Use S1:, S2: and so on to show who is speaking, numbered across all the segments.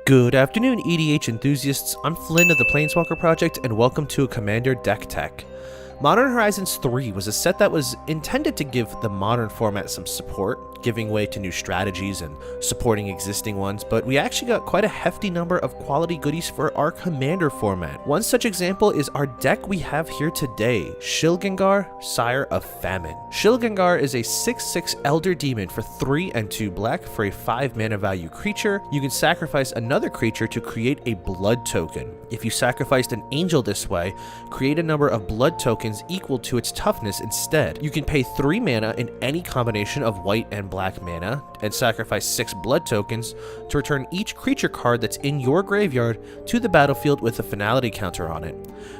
S1: Good afternoon, EDH enthusiasts. I'm Flynn of the Planeswalker Project, and welcome to a Commander Deck Tech. Modern Horizons 3 was a set that was intended to give the modern format some support, giving way to new strategies and supporting existing ones, but we actually got quite a hefty number of quality goodies for our Commander format. One such example is our deck we have here today, Shilgengar Sire of Famine. Shilgengar is a 6/6 Elder Demon for 3 and 2 black for a 5 mana value creature. You can sacrifice another creature to create a blood token. If you sacrificed an angel this way, create a number of blood tokens equal to its toughness instead. You can pay 3 mana in any combination of white and black mana and sacrifice 6 blood tokens to return each creature card that's in your graveyard to the battlefield with a finality counter on it.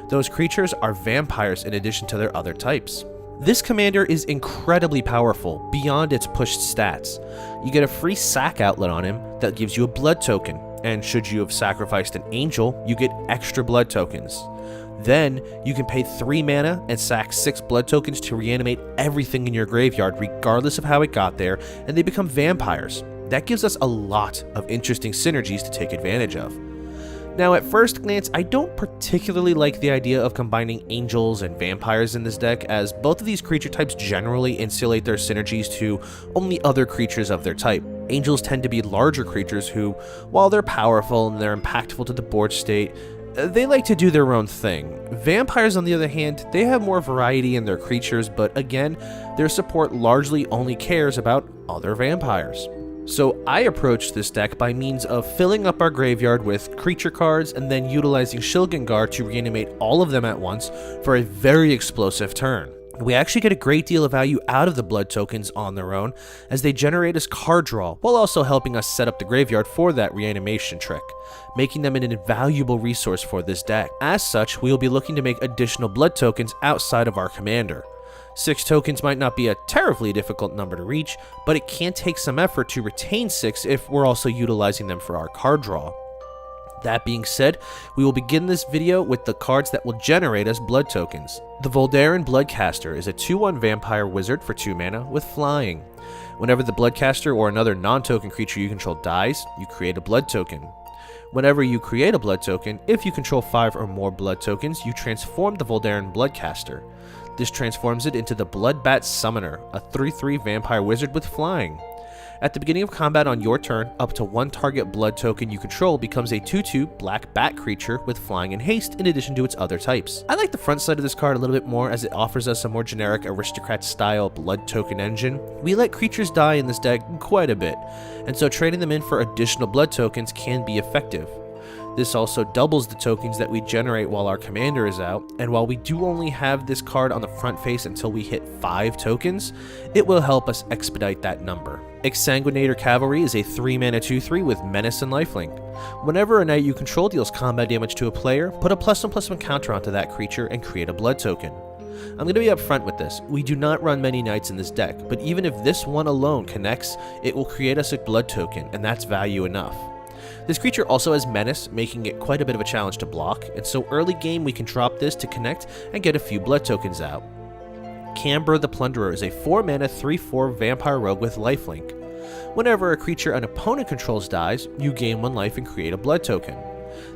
S1: Those creatures are vampires in addition to their other types. This commander is incredibly powerful beyond its pushed stats. You get a free sack outlet on him that gives you a blood token, and should you have sacrificed an angel, you get extra blood tokens. Then, you can pay 3 mana and sack 6 blood tokens to reanimate everything in your graveyard regardless of how it got there, and they become vampires. That gives us a lot of interesting synergies to take advantage of. Now, at first glance, I don't particularly like the idea of combining angels and vampires in this deck, as both of these creature types generally insulate their synergies to only other creatures of their type. Angels tend to be larger creatures who, while they're powerful and they're impactful to the board state, they like to do their own thing. Vampires, on the other hand, they have more variety in their creatures, but again, their support largely only cares about other vampires. So I approached this deck by means of filling up our graveyard with creature cards and then utilizing Shilgengar to reanimate all of them at once for a very explosive turn. We actually get a great deal of value out of the blood tokens on their own, as they generate us card draw, while also helping us set up the graveyard for that reanimation trick, making them an invaluable resource for this deck. As such, we will be looking to make additional blood tokens outside of our commander. 6 tokens might not be a terribly difficult number to reach, but it can take some effort to retain 6 if we're also utilizing them for our card draw. That being said, we will begin this video with the cards that will generate us blood tokens. The Voldaren Bloodcaster is a 2/1 vampire wizard for 2 mana with flying. Whenever the Bloodcaster or another non-token creature you control dies, you create a blood token. Whenever you create a blood token, if you control 5 or more blood tokens, you transform the Voldaren Bloodcaster. This transforms it into the Bloodbat Summoner, a 3/3 vampire wizard with flying. At the beginning of combat on your turn, up to 1 target blood token you control becomes a 2/2 black bat creature with flying and haste in addition to its other types. I like the front side of this card a little bit more, as it offers us a more generic aristocrat style blood token engine. We let creatures die in this deck quite a bit, and so trading them in for additional blood tokens can be effective. This also doubles the tokens that we generate while our commander is out, and while we do only have this card on the front face until we hit 5 tokens, it will help us expedite that number. Exsanguinator Cavalry is a 3 mana 2/3 with menace and lifelink. Whenever a knight you control deals combat damage to a player, put a +1/+1 counter onto that creature and create a blood token. I'm going to be upfront with this. We do not run many knights in this deck, but even if this one alone connects, it will create us a blood token, and that's value enough. This creature also has menace, making it quite a bit of a challenge to block, and so early game we can drop this to connect and get a few blood tokens out. Camber the Plunderer is a 4 mana 3/4 vampire rogue with lifelink. Whenever a creature an opponent controls dies, you gain 1 life and create a blood token.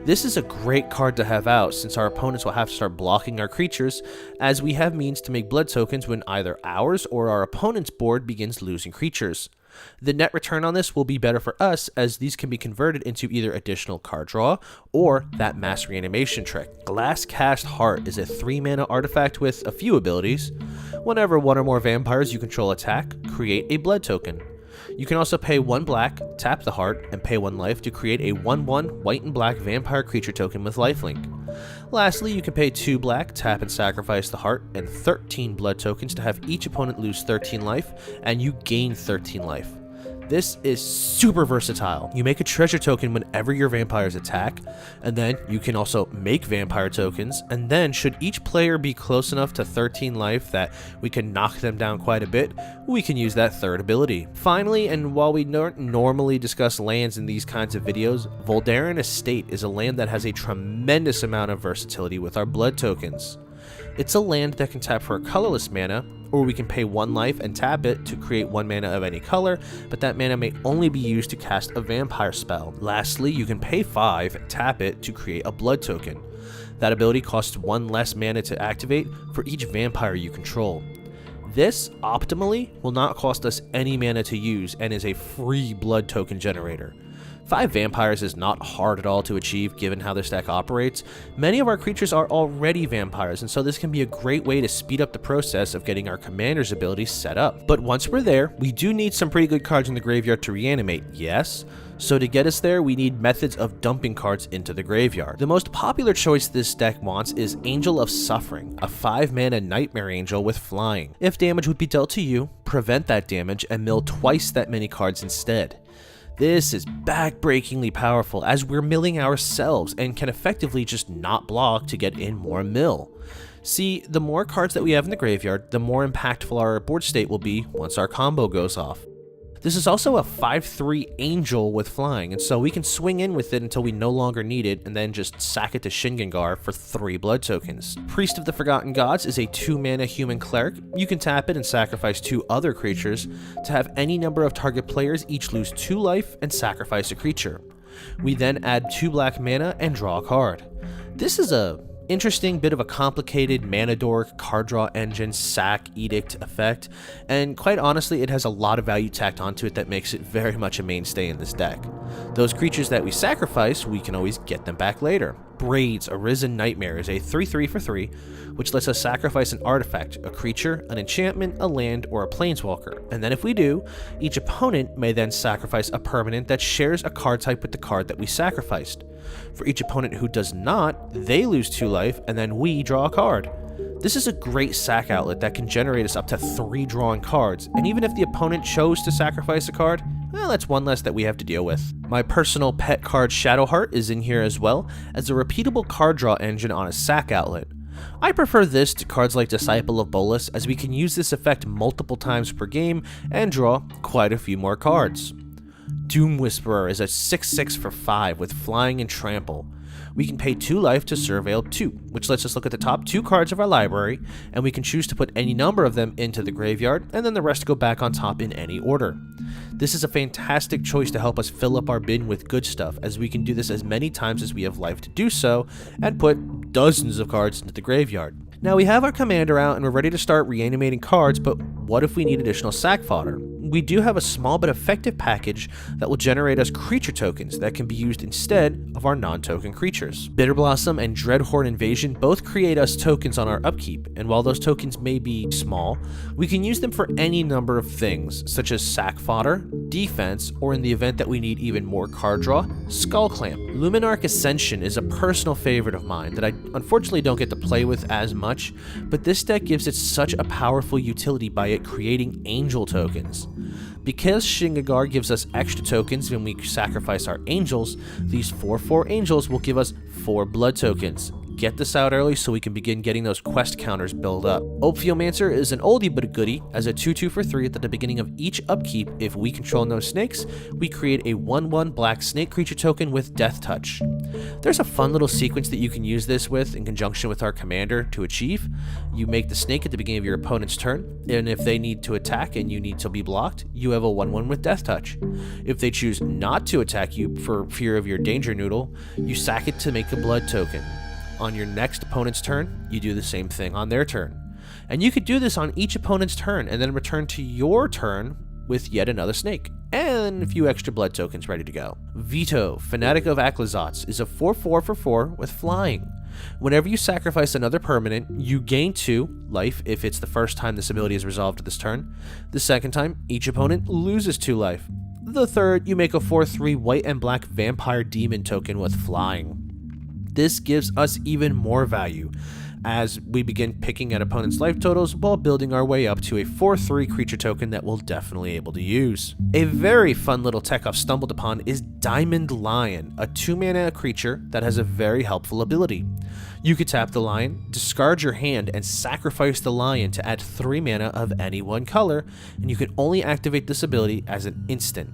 S1: This is a great card to have out, since our opponents will have to start blocking our creatures, as we have means to make blood tokens when either ours or our opponent's board begins losing creatures. The net return on this will be better for us, as these can be converted into either additional card draw or that mass reanimation trick. Glasscast Heart is a 3 mana artifact with a few abilities. Whenever 1 or more vampires you control attack, create a blood token. You can also pay 1 black, tap the heart, and pay 1 life to create a 1/1 white and black vampire creature token with lifelink. Lastly, you can pay 2 black, tap and sacrifice the heart, and 13 blood tokens to have each opponent lose 13 life, and you gain 13 life. This is super versatile. You make a treasure token whenever your vampires attack, and then you can also make vampire tokens, and then should each player be close enough to 13 life that we can knock them down quite a bit, we can use that third ability. Finally, and while we don't normally discuss lands in these kinds of videos, Voldaren Estate is a land that has a tremendous amount of versatility with our blood tokens. It's a land that can tap for a colorless mana, or we can pay 1 life and tap it to create 1 mana of any color, but that mana may only be used to cast a vampire spell. Lastly, you can pay 5, tap it to create a blood token. That ability costs 1 less mana to activate for each vampire you control. This, optimally, will not cost us any mana to use and is a free blood token generator. 5 vampires is not hard at all to achieve given how this deck operates. Many of our creatures are already vampires, and so this can be a great way to speed up the process of getting our commander's abilities set up. But once we're there, we do need some pretty good cards in the graveyard to reanimate, yes? So to get us there, we need methods of dumping cards into the graveyard. The most popular choice this deck wants is Angel of Suffering, a 5-mana Nightmare Angel with flying. If damage would be dealt to you, prevent that damage and mill twice that many cards instead. This is backbreakingly powerful as we're milling ourselves and can effectively just not block to get in more mill. See, the more cards that we have in the graveyard, the more impactful our board state will be once our combo goes off. This is also a 5/3 angel with flying, and so we can swing in with it until we no longer need it and then just sack it to Shilgengar for 3 blood tokens. Priest of the Forgotten Gods is a 2-mana human cleric. You can tap it and sacrifice 2 other creatures to have any number of target players each lose 2 life and sacrifice a creature. We then add 2 black mana and draw a card. This is a interesting bit of a complicated mana dork, card draw engine, sack, edict effect, and quite honestly it has a lot of value tacked onto it that makes it very much a mainstay in this deck. Those creatures that we sacrifice, we can always get them back later. Braid's Arisen Nightmare is a 3/3 for 3, which lets us sacrifice an artifact, a creature, an enchantment, a land, or a planeswalker, and then if we do, each opponent may then sacrifice a permanent that shares a card type with the card that we sacrificed. For each opponent who does not, they lose 2 life, and then we draw a card. This is a great sack outlet that can generate us up to 3 drawn cards, and even if the opponent chose to sacrifice a card, well, that's 1 less that we have to deal with. My personal pet card Shadowheart is in here as well, as a repeatable card draw engine on a sack outlet. I prefer this to cards like Disciple of Bolas, as we can use this effect multiple times per game and draw quite a few more cards. Doom Whisperer is a 6/6 for 5 with flying and trample. We can pay 2 life to Surveil 2, which lets us look at the top 2 cards of our library, and we can choose to put any number of them into the graveyard, and then the rest go back on top in any order. This is a fantastic choice to help us fill up our bin with good stuff, as we can do this as many times as we have life to do so, and put dozens of cards into the graveyard. Now we have our commander out and we're ready to start reanimating cards, but what if we need additional sack fodder? We do have a small but effective package that will generate us creature tokens that can be used instead of our non-token creatures. Bitterblossom and Dreadhorde Invasion both create us tokens on our upkeep, and while those tokens may be small, we can use them for any number of things, such as sack fodder, defense, or in the event that we need even more card draw, Skull Clamp. Luminarch Ascension is a personal favorite of mine that I unfortunately don't get to play with as much, but this deck gives it such a powerful utility by it creating angel tokens. Because Shilgengar gives us extra tokens when we sacrifice our angels, these 4/4 angels will give us 4 blood tokens. Get this out early so we can begin getting those quest counters built up. Ophiomancer is an oldie but a goodie, as a 2/2 for 3 at the beginning of each upkeep. If we control no snakes, we create a 1/1 black snake creature token with Death Touch. There's a fun little sequence that you can use this with in conjunction with our commander to achieve. You make the snake at the beginning of your opponent's turn, and if they need to attack and you need to be blocked, you have a 1/1 with Death Touch. If they choose not to attack you for fear of your danger noodle, you sack it to make a blood token. On your next opponent's turn, you do the same thing on their turn. And you could do this on each opponent's turn and then return to your turn with yet another snake, and a few extra blood tokens ready to go. Vito, Fanatic of Aklazotz, is a 4/4 for 4 with flying. Whenever you sacrifice another permanent, you gain 2 life if it's the first time this ability is resolved this turn. The second time, each opponent loses 2 life. The third, you make a 4/3 white and black vampire demon token with flying. This gives us even more value as we begin picking at opponents' life totals while building our way up to a 4/3 creature token that we'll definitely able to use. A very fun little tech I've stumbled upon is Diamond Lion, a 2-mana creature that has a very helpful ability. You could tap the lion, discard your hand, and sacrifice the lion to add 3 mana of any one color, and you can only activate this ability as an instant.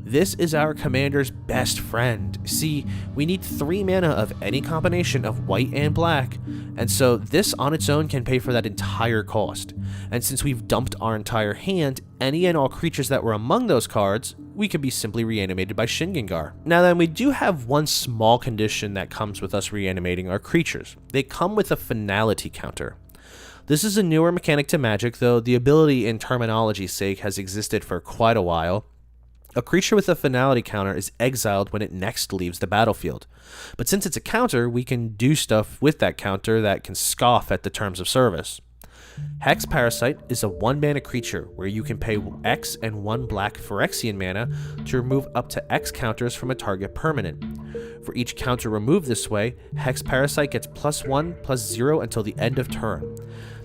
S1: This is our commander's best friend. See, we need 3 mana of any combination of white and black, and so this on its own can pay for that entire cost. And since we've dumped our entire hand, any and all creatures that were among those cards, we can be simply reanimated by Shilgengar. Now then, we do have one small condition that comes with us reanimating our creatures. They come with a finality counter. This is a newer mechanic to Magic, though the ability in terminology's sake has existed for quite a while. A creature with a finality counter is exiled when it next leaves the battlefield. But since it's a counter, we can do stuff with that counter that can scoff at the terms of service. Hex Parasite is a 1-mana creature where you can pay X and 1 black Phyrexian mana to remove up to X counters from a target permanent. For each counter removed this way, Hex Parasite gets +1/+0 until the end of turn.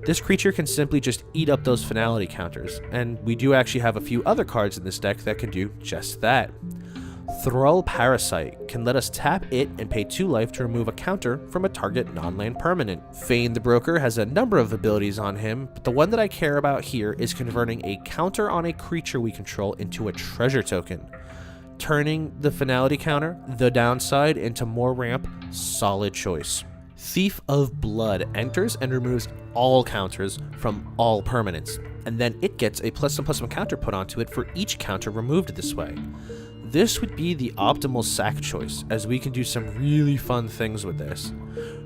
S1: This creature can simply just eat up those finality counters, and we do actually have a few other cards in this deck that can do just that. Thrall Parasite can let us tap it and pay 2 life to remove a counter from a target non-land permanent. Fane the Broker has a number of abilities on him, but the one that I care about here is converting a counter on a creature we control into a treasure token. Turning the finality counter, the downside, into more ramp, solid choice. Thief of Blood enters and removes all counters from all permanents, and then it gets a +1/+1 counter put onto it for each counter removed this way. This would be the optimal sack choice, as we can do some really fun things with this.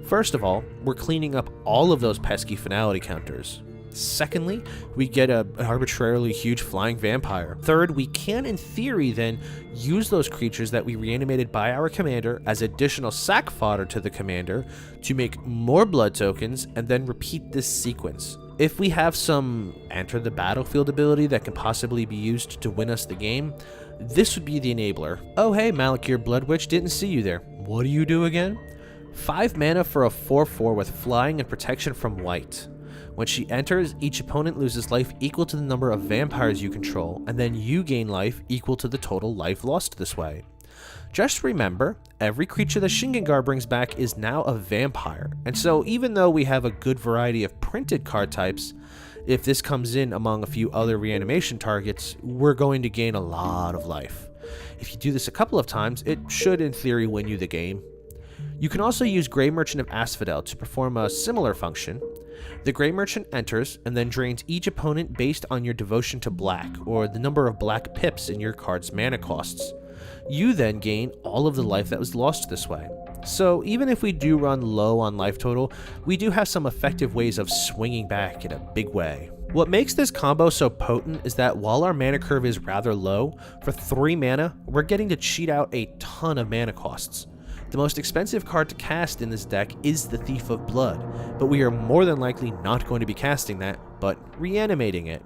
S1: First of all, we're cleaning up all of those pesky finality counters. Secondly, we get an arbitrarily huge flying vampire. Third, we can, in theory, then use those creatures that we reanimated by our commander as additional sack fodder to the commander to make more blood tokens, and then repeat this sequence. If we have some enter the battlefield ability that can possibly be used to win us the game, this would be the enabler. Oh hey, Malakir Bloodwitch, didn't see you there. What do you do again? 5 mana for a 4/4 with flying and protection from white. When she enters, each opponent loses life equal to the number of vampires you control, and then you gain life equal to the total life lost this way. Just remember, every creature that Shilgengar brings back is now a vampire, and so even though we have a good variety of printed card types, if this comes in among a few other reanimation targets, we're going to gain a lot of life. If you do this a couple of times, it should in theory win you the game. You can also use Grey Merchant of Asphodel to perform a similar function. The Grey Merchant enters and then drains each opponent based on your devotion to black, or the number of black pips in your card's mana costs. You then gain all of the life that was lost this way. So even if we do run low on life total, we do have some effective ways of swinging back in a big way. What makes this combo so potent is that while our mana curve is rather low, for 3 mana, we're getting to cheat out a ton of mana costs. The most expensive card to cast in this deck is the Thief of Blood, but we are more than likely not going to be casting that, but reanimating it.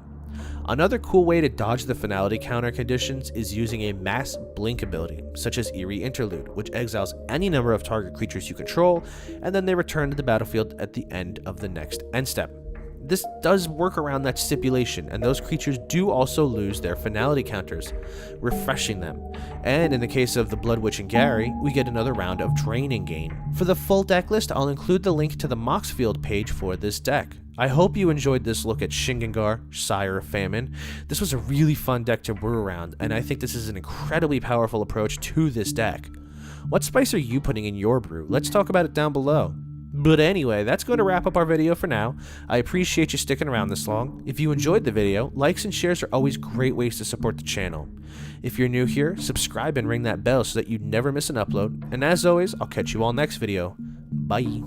S1: Another cool way to dodge the finality counter conditions is using a mass blink ability, such as Eerie Interlude, which exiles any number of target creatures you control, and then they return to the battlefield at the end of the next end step. This does work around that stipulation, and those creatures do also lose their finality counters, refreshing them. And in the case of the Blood Witch and Gary, we get another round of draining gain. For the full deck list, I'll include the link to the Moxfield page for this deck. I hope you enjoyed this look at Shilgengar, Sire of Famine. This was a really fun deck to brew around, and I think this is an incredibly powerful approach to this deck. What spice are you putting in your brew? Let's talk about it down below. But anyway, that's going to wrap up our video for now. I appreciate you sticking around this long. If you enjoyed the video, likes and shares are always great ways to support the channel. If you're new here, subscribe and ring that bell so that you never miss an upload. And as always, I'll catch you all next video. Bye.